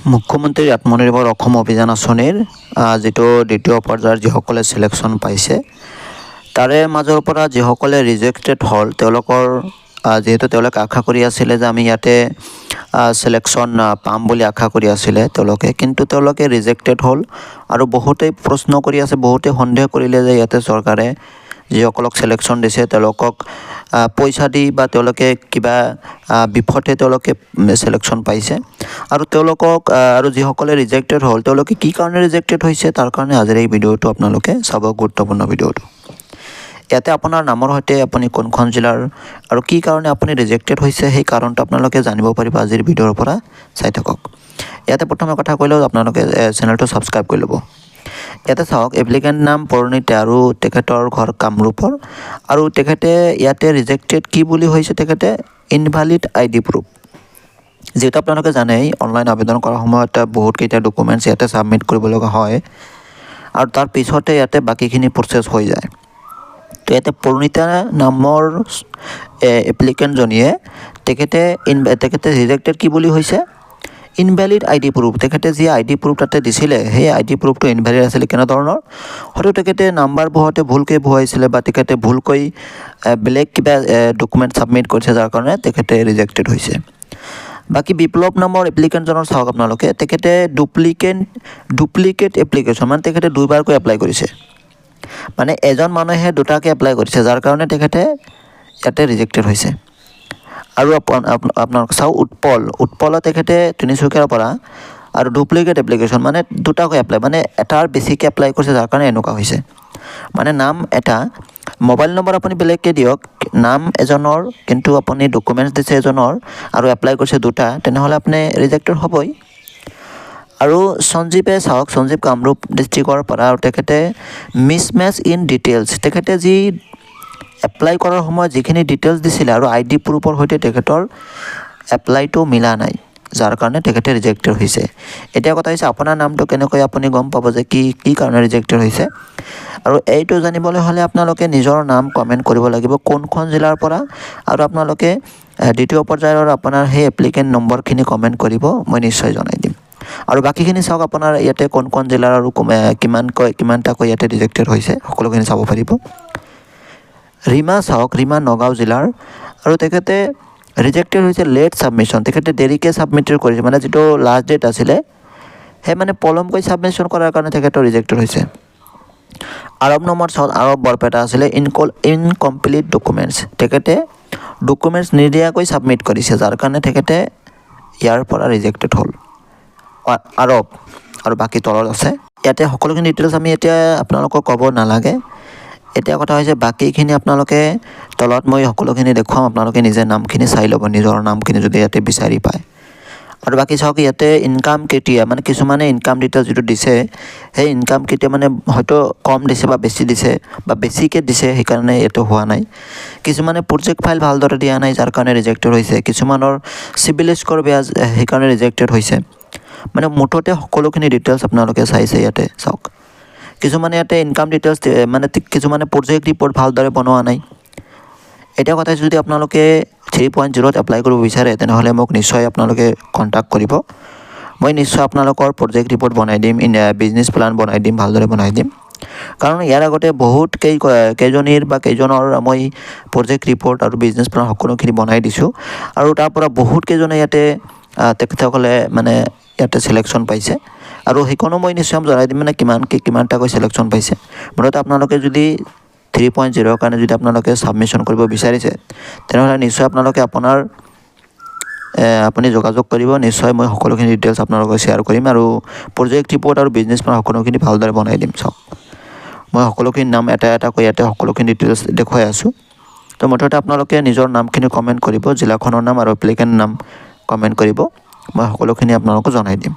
মুখ্যমন্ত্ৰীৰ আত্মনিৰ্ভৰ অসম অভিযান আঁচনিৰ যিটো দ্বিতীয় পৰ্যায়ৰ যিসকলে চিলেকশ্যন পাইছে তাৰে মাজৰ পৰা যিসকলে ৰিজেক্টেড হ'ল তেওঁলোকৰ যিহেতু তেওঁলোকে আশা কৰি আছিলে যে আমি ইয়াতে চিলেকশ্যন পাম বুলি আশা কৰি আছিলে তেওঁলোকে, কিন্তু তেওঁলোকে ৰিজেক্টেড হ'ল আৰু বহুতেই প্ৰশ্ন কৰি আছে, বহুতেই সন্দেহ কৰিলে যে ইয়াতে চৰকাৰে যিসকলক চিলেকশ্যন দিছে তেওঁলোকক পইচা দি বা তেওঁলোকে কিবা বিফতে তেওঁলোকে চিলেকশ্যন পাইছে আৰু তেওঁলোকক আৰু যিসকলে ৰিজেক্টেড হ'ল তেওঁলোকে কি কাৰণে ৰিজেক্টেড হৈছে তাৰ কাৰণে আজিৰ এই ভিডিঅ'টো আপোনালোকে চাব, গুৰুত্বপূৰ্ণ ভিডিঅ'টো। ইয়াতে আপোনাৰ নামৰ সৈতে আপুনি কোনখন জিলাৰ আৰু কি কাৰণে আপুনি ৰিজেক্টেড হৈছে সেই কাৰণটো আপোনালোকে জানিব পাৰিব আজিৰ ভিডিঅ'ৰ পৰা, চাই থাকক। ইয়াতে প্ৰথমে কথা কৈ লওঁ, আপোনালোকে চেনেলটো ছাবস্ক্ৰাইব কৰি ল'ব। ইয়াতে চাওক, এপ্লিকেণ্ট নাম পৰিণীতা আৰু তেখেতৰ ঘৰ কামৰূপৰ আৰু তেখেতে ইয়াতে ৰিজেক্টেড কি বুলি হৈছে, তেখেতে ইনভ্যালিড ID প্ৰুফ। যিহেতু আপোনালোকে জানেই অনলাইন আবেদন কৰাৰ সময়ত বহুতকেইটা ডকুমেণ্টছ ইয়াতে ছাবমিট কৰিব লগা হয় আৰু তাৰ পিছতে ইয়াতে বাকীখিনি প্ৰচেছ হৈ যায়। তো ইয়াতে পৰিণীতা নামৰ এপ্লিকেণ্টজনীয়ে তেখেতে ৰিজেক্টেড কি বুলি হৈছে, ইনভ্যালিড ID প্ৰুফ। তেখেতে যি ID প্ৰুফ তাতে দিছিলে সেই ID প্ৰুফটো ইনভ্যালিড আছিলে। কেনেধৰণৰ, হয়তো তেখেতে নাম্বাৰ বহুৱাতে ভুলকৈ বহুৱাইছিলে বা তেখেতে ভুলকৈ বেলেগ কিবা ডকুমেণ্ট ছাবমিট কৰিছে যাৰ কাৰণে তেখেতে ৰিজেক্টেড হৈছে। বাকী বিপ্লৱ নামৰ এপ্লিকেণ্টজনৰ চাওক আপোনালোকে, তেখেতে ডুপ্লিকেট এপ্লিকেশ্যন, মানে তেখেতে দুবাৰকৈ এপ্লাই কৰিছে, মানে এজন মানুহে দুটাকৈ এপ্লাই কৰিছে যাৰ কাৰণে তেখেতে ইয়াতে ৰিজেক্টেড হৈছে। আৰু আপোনালোক চাওক উৎপলত তেখেতে তিনিচুকীয়াৰ পৰা আৰু ডুপ্লিকেট এপ্লিকেশ্যন মানে দুটাকৈ এপ্লাই, মানে এটাৰ বেছিকৈ এপ্লাই কৰিছে যাৰ কাৰণে এনেকুৱা হৈছে। মানে নাম এটা, মোবাইল নম্বৰ আপুনি বেলেগকৈ দিয়ক, নাম এজনৰ কিন্তু আপুনি ডকুমেণ্টছ দিছে এজনৰ আৰু এপ্লাই কৰিছে দুটা, তেনেহ'লে আপুনি ৰিজেক্টেড হ'বই। আৰু সঞ্জীৱে চাওক, সঞ্জীৱ কামৰূপ ডিষ্ট্ৰিক্টৰ পৰা, আৰু তেখেতে মিছমেচ ইন ডিটেইলছ, তেখেতে যি এপ্লাই কৰাৰ সময়ত যিখিনি ডিটেইলছ দিছিলে আৰু ID প্ৰুফৰ সৈতে তেখেতৰ এপ্লাইটো মিলা নাই যাৰ কাৰণে তেখেতে ৰিজেক্টেড হৈছে। এতিয়া কথা হৈছে আপোনাৰ নামটো কেনেকৈ আপুনি গম পাব যে কি কাৰণে ৰিজেক্টেড হৈছে। আৰু এইটো জানিবলৈ হ'লে আপোনালোকে নিজৰ নাম কমেণ্ট কৰিব লাগিব, কোনখন জিলাৰ পৰা, আৰু আপোনালোকে দ্বিতীয় পৰ্যায়ৰ আপোনাৰ সেই এপ্লিকেণ্ট নম্বৰখিনি কমেণ্ট কৰিব, মই নিশ্চয় জনাই দিম। আৰু বাকীখিনি চাওক, আপোনাৰ ইয়াতে কোন জিলাৰ আৰু কিমানটাকৈ ইয়াতে ৰিজেক্টেড হৈছে সকলোখিনি চাব পাৰিব। ৰীমা চাওক, ৰীমা নগাঁও জিলাৰ আৰু তেখেতে ৰিজেক্টেড হৈছে লেট ছাবমিশ্যন, তেখেতে দেৰিকৈ ছাবমিটেড কৰিছে, মানে যিটো লাষ্ট ডেট আছিলে সেই মানে পলমকৈ ছাবমিশ্যন কৰাৰ কাৰণে তেখেতৰ ৰিজেক্টেড হৈছে। আৰৱ নম্বৰ চাওক, আৰৱ বৰপেটা আছিলে, ইনকমপ্লিট ডকুমেণ্টছ, তেখেতে ডকুমেণ্টছ নিদিয়াকৈ ছাবমিট কৰিছে যাৰ কাৰণে তেখেতে ইয়াৰ পৰা ৰিজেক্টেড হ'ল। আৰৱ আৰু বাকী তলত আছে, ইয়াতে সকলোখিনি ডিটেইলছ আমি এতিয়া আপোনালোকক ক'ব নালাগে। এতিয়া কথা হৈছে বাকীখিনি আপোনালোকে তলত মই সকলোখিনি দেখুৱাম, আপোনালোকে নিজে নামখিনি চাই ল'ব, নিজৰ নামখিনি যদি ইয়াতে বিচাৰি পায়। আৰু বাকী চাওক, ইয়াতে ইনকাম কেতিয়া, মানে কিছুমানে ইনকাম ডিটেইলছ যিটো দিছে সেই ইনকাম কেতিয়া মানে হয়তো কম দিছে বা বেছি দিছে বা বেছিকৈ দিছে, সেইকাৰণে এইটো হোৱা নাই। কিছুমানে প্ৰজেক্ট ফাইল ভালদৰে দিয়া নাই যাৰ কাৰণে ৰিজেক্টেড হৈছে, কিছুমানৰ চিভিল স্ক'ৰ বেয়া সেইকাৰণে ৰিজেক্টেড হৈছে। মানে মুঠতে সকলোখিনি ডিটেইলছ আপোনালোকে চাইছে ইয়াতে চাওক। কিছুমানে ইয়াতে ইনকাম ডিটেইলছ মানে কিছুমানে প্ৰজেক্ট ৰিপৰ্ট ভালদৰে বনোৱা নাই। এতিয়া কথা যদি আপোনালোকে 3.0ত এপ্লাই কৰিব বিচাৰে তেনেহ'লে মোক নিশ্চয় আপোনালোকে কণ্টেক্ট কৰিব, মই নিশ্চয় আপোনালোকৰ প্ৰজেক্ট ৰিপৰ্ট বনাই দিম, বিজনেছ প্লান বনাই দিম, ভালদৰে বনাই দিম। কাৰণ ইয়াৰ আগতে বহুত কেইজনীৰ বা কেইজনৰ মই প্ৰজেক্ট ৰিপৰ্ট আৰু বিজনেছ প্লান সকলোখিনি বনাই দিছোঁ আৰু তাৰ পৰা বহুত কেইজনে ইয়াতে তেখেতসকলে মানে ইয়াতে চিলেকশ্যন পাইছে আৰু সেইখনো মই নিশ্চয় জনাই দিম, মানে কিমানটাকৈ চিলেকশ্যন পাইছে। মুঠতে আপোনালোকে যদি 3.0ৰ কাৰণে যদি আপোনালোকে ছাবমিশ্যন কৰিব বিচাৰিছে তেনেহ'লে নিশ্চয় আপোনালোকে আপুনি যোগাযোগ কৰিব, নিশ্চয় মই সকলোখিনি ডিটেইলছ আপোনালোকক শ্বেয়াৰ কৰিম আৰু প্ৰজেক্ট ৰিপৰ্ট আৰু বিজনেছ প্লান সকলোখিনি ভালদৰে বনাই দিম। চাওক, মই সকলোখিনি নাম এটা এটাকৈ ইয়াতে সকলোখিনি ডিটেইলছ দেখুৱাই আছোঁ। তো মুঠতে আপোনালোকে নিজৰ নামখিনি কমেণ্ট কৰিব, জিলাখনৰ নাম আৰু এপ্লিকেণ্ট নাম কমেণ্ট কৰিব, মই সকলোখিনি আপোনালোকক জনাই দিম।